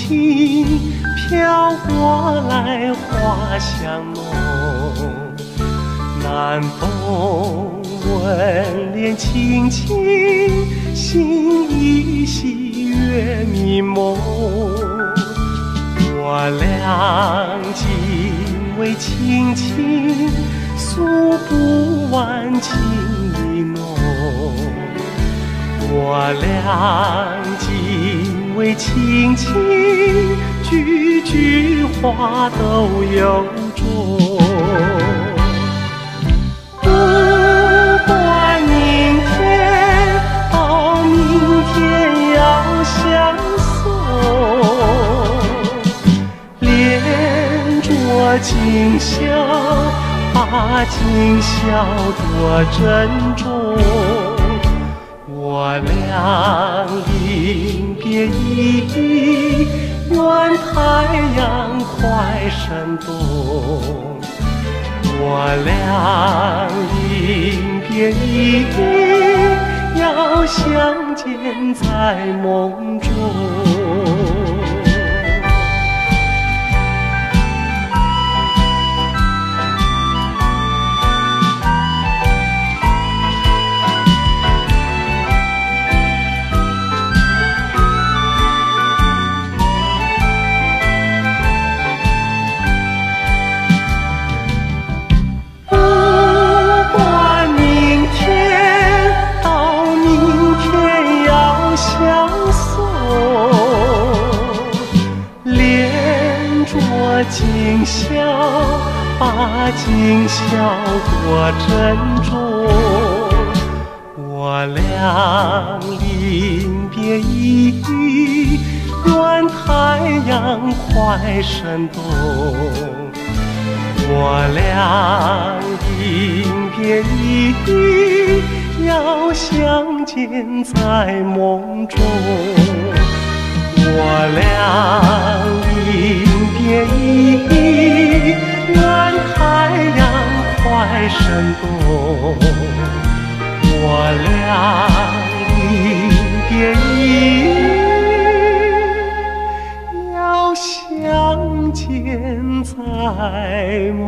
轻飘过来花香浓，南风吻脸轻轻，心依稀月迷蒙。我俩今为情情，诉不完情意浓。我俩今为情情，句句话都有衷。不管明天到明天要相送，连着今宵，把今宵多珍重。我俩临别依依，愿太阳快升东。我俩临别依依，要相见在梦中。今宵，把今宵多珍重。我俩临别依依，愿太阳快升东。我俩临别依依，要相见在梦中。我俩临别依依，愿太阳快升东。我俩临别依依，要相见在梦